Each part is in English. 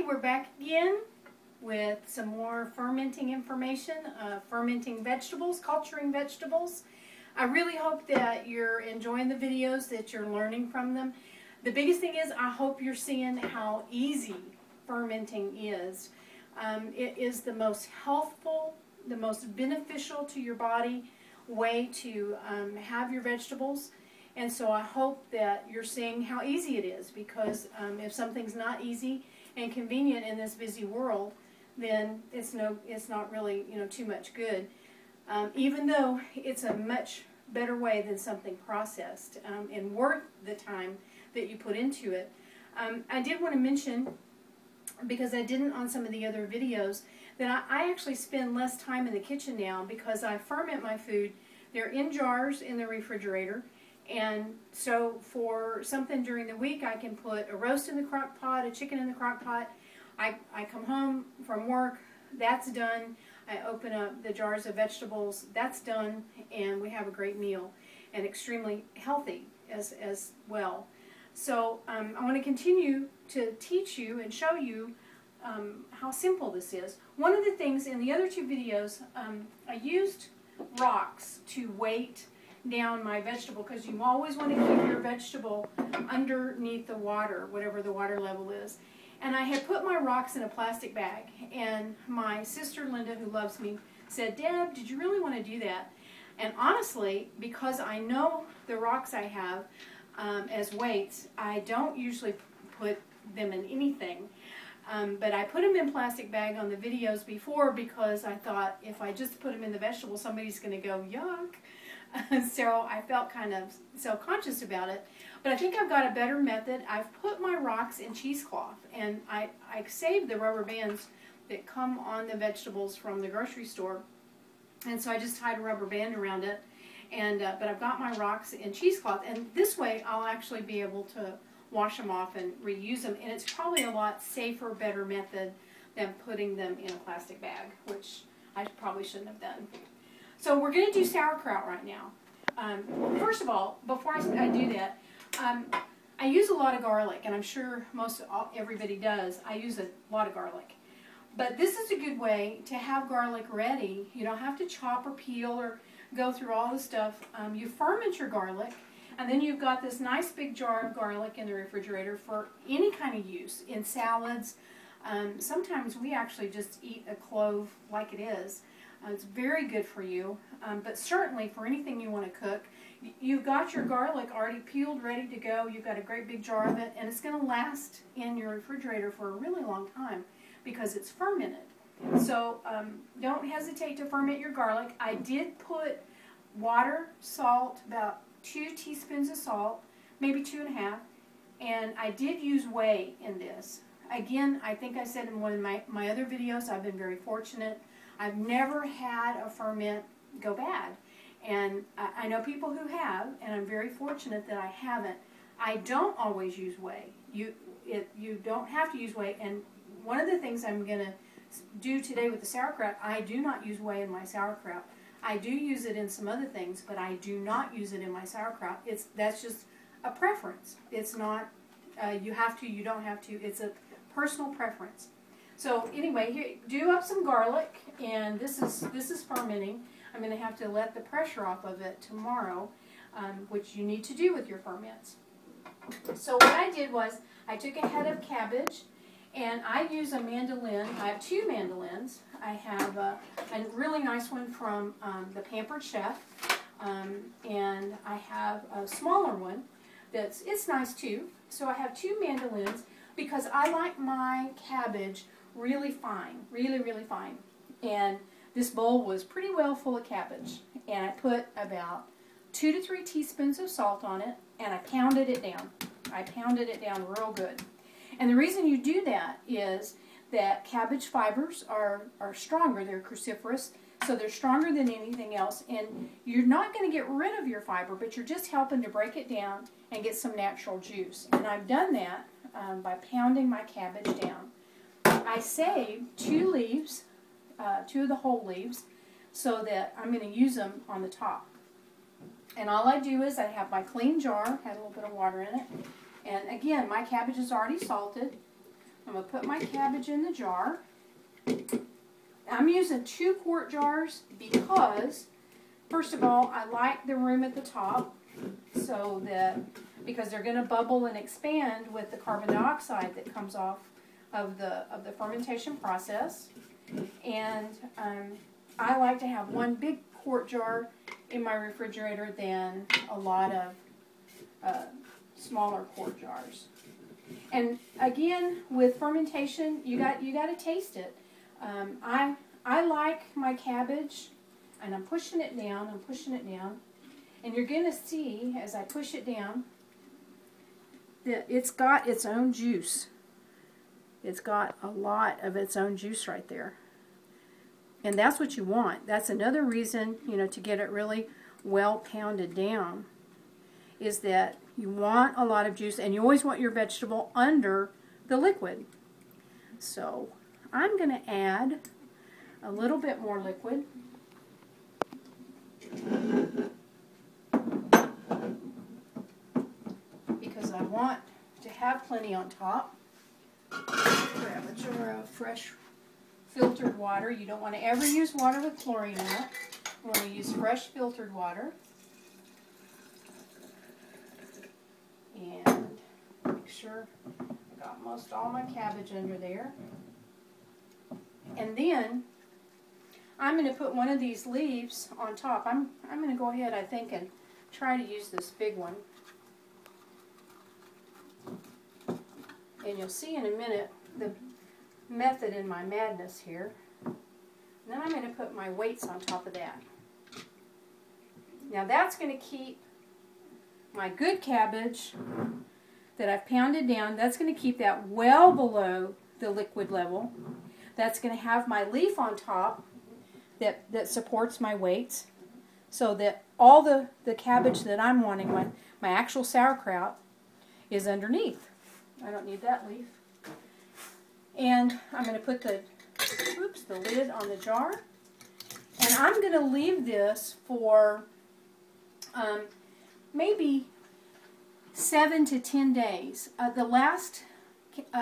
we're back again with some more fermenting information, fermenting vegetables, culturing vegetables. I really hope that you're enjoying the videos, that you're learning from them. The biggest thing is I hope you're seeing how easy fermenting is. It is the most healthful, the most beneficial to your body way to have your vegetables. And so I hope that you're seeing how easy it is, because if something's not easy and convenient in this busy world, then it's not really too much good. Even though it's a much better way than something processed and worth the time that you put into it. I did want to mention, because I didn't on some of the other videos, that I actually spend less time in the kitchen now because I ferment my food. They're in jars in the refrigerator. And so for something during the week, I can put a roast in the crock pot, a chicken in the crock pot. I come home from work, that's done. I open up the jars of vegetables, that's done, and we have a great meal, and extremely healthy as well. So I want to continue to teach you and show you how simple this is. One of the things in the other two videos, I used rocks to weight down my vegetable, because you always want to keep your vegetable underneath the water, whatever the water level is. And I had put my rocks in a plastic bag, and my sister Linda, who loves me, said, "Deb, did you really want to do that?" And honestly, because I know the rocks I have as weights, I don't usually put them in anything. But I put them in plastic bag on the videos before, because I thought if I just put them in the vegetable, somebody's going to go, yuck. So I felt kind of self-conscious about it. But I think I've got a better method. I've put my rocks in cheesecloth, and I saved the rubber bands that come on the vegetables from the grocery store. And so I just tied a rubber band around it. And but I've got my rocks in cheesecloth, and this way I'll actually be able to wash them off and reuse them. And it's probably a lot safer, better method than putting them in a plastic bag, which I probably shouldn't have done. So we're going to do sauerkraut right now. First of all, before I do that, I use a lot of garlic, and I'm sure everybody does. I use a lot of garlic. But this is a good way to have garlic ready. You don't have to chop or peel or go through all the stuff. You ferment your garlic, and then you've got this nice big jar of garlic in the refrigerator for any kind of use, in salads. Sometimes we actually just eat a clove like it is. It's very good for you, but certainly for anything you want to cook. You've got your garlic already peeled, ready to go. You've got a great big jar of it, and it's going to last in your refrigerator for a really long time because it's fermented. So don't hesitate to ferment your garlic. I did put water, salt, about 2 teaspoons of salt, maybe 2.5, and I did use whey in this. Again, I think I said in one of my other videos, I've been very fortunate. I've never had a ferment go bad, and I know people who have, and I'm very fortunate that I haven't. I don't always use whey. You don't have to use whey, and one of the things I'm going to do today with the sauerkraut, I do not use whey in my sauerkraut. I do use it in some other things, but I do not use it in my sauerkraut. That's just a preference. It's not you have to, you don't have to. It's a personal preference. So anyway, here, do up some garlic, and this is fermenting. I'm going to have to let the pressure off of it tomorrow, which you need to do with your ferments. So what I did was I took a head of cabbage, and I use a mandolin. I have 2 mandolins. I have a really nice one from the Pampered Chef, and I have a smaller one it's nice too. So I have 2 mandolins because I like my cabbage really fine, really fine. And this bowl was pretty well full of cabbage, and I put about 2 to 3 teaspoons of salt on it, and I pounded it down. I pounded it down real good. And the reason you do that is that cabbage fibers are stronger. They're cruciferous, so they're stronger than anything else, and you're not going to get rid of your fiber, but you're just helping to break it down and get some natural juice. And I've done that by pounding my cabbage down. I saved 2 leaves, 2 of the whole leaves, so that I'm going to use them on the top. And all I do is I have my clean jar, had a little bit of water in it, and again, my cabbage is already salted. I'm going to put my cabbage in the jar. I'm using 2-quart jars because, first of all, I like the room at the top so that, because they're going to bubble and expand with the carbon dioxide that comes off of the fermentation process. And I like to have 1 big quart jar in my refrigerator than a lot of smaller quart jars. And again, with fermentation, you got to taste it. I like my cabbage, and I'm pushing it down, and you're going to see as I push it down that it's got its own juice. It's got a lot of its own juice right there. And that's what you want. That's another reason, you know, to get it really well pounded down, is that you want a lot of juice, and you always want your vegetable under the liquid. So I'm going to add a little bit more liquid. Because I want to have plenty on top. Grab a jar of fresh filtered water. You don't want to ever use water with chlorine in it. You want to use fresh filtered water. And make sure I got most all my cabbage under there. And then I'm going to put one of these leaves on top. I'm going to go ahead, I think, and try to use this big one. And you'll see in a minute the method in my madness here. And then I'm going to put my weights on top of that. Now that's going to keep my good cabbage that I've pounded down, that's going to keep that well below the liquid level. That's going to have my leaf on top that supports my weights, so that all the cabbage that I'm wanting, my actual sauerkraut, is underneath. I don't need that leaf. And I'm going to put the lid on the jar. And I'm going to leave this for maybe 7 to 10 days. The last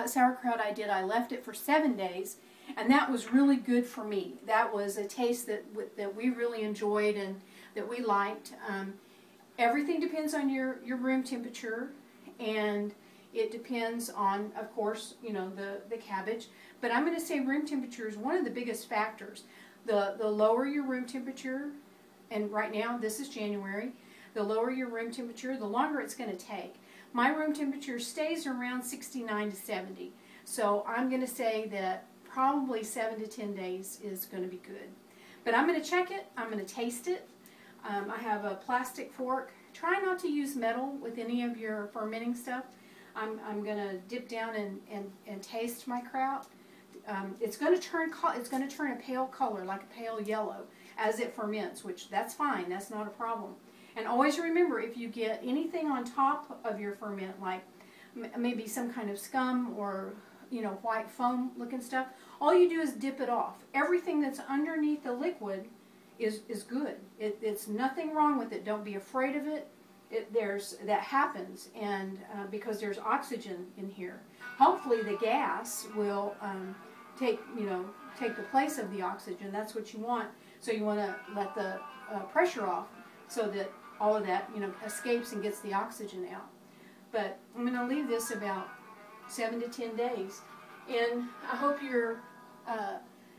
sauerkraut I did, I left it for 7 days, and that was really good for me. That was a taste that we really enjoyed and that we liked. Everything depends on your room temperature, and it depends on, of course, you know, the cabbage. But I'm going to say room temperature is one of the biggest factors. The lower your room temperature, and right now this is January, the lower your room temperature, the longer it's going to take. My room temperature stays around 69 to 70. So I'm going to say that probably 7 to 10 days is going to be good. But I'm going to check it. I'm going to taste it. I have a plastic fork. Try not to use metal with any of your fermenting stuff. I'm going to dip down and taste my kraut. It's going to turn a pale color, like a pale yellow, as it ferments, which that's fine. That's not a problem. And always remember, if you get anything on top of your ferment, like maybe some kind of scum or, you know, white foam looking stuff, all you do is dip it off. Everything that's underneath the liquid is good. It's nothing wrong with it. Don't be afraid of it. That happens, and because there's oxygen in here. Hopefully the gas will take the place of the oxygen. That's what you want. So you want to let the pressure off so that all of that, you know, escapes and gets the oxygen out. But I'm going to leave this about 7 to 10 days. And I hope you're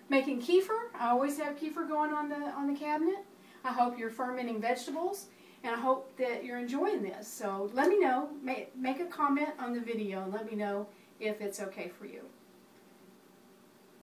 making kefir. I always have kefir going on the cabinet. I hope you're fermenting vegetables. And I hope that you're enjoying this. So let me know. Make a comment on the video and let me know if it's okay for you.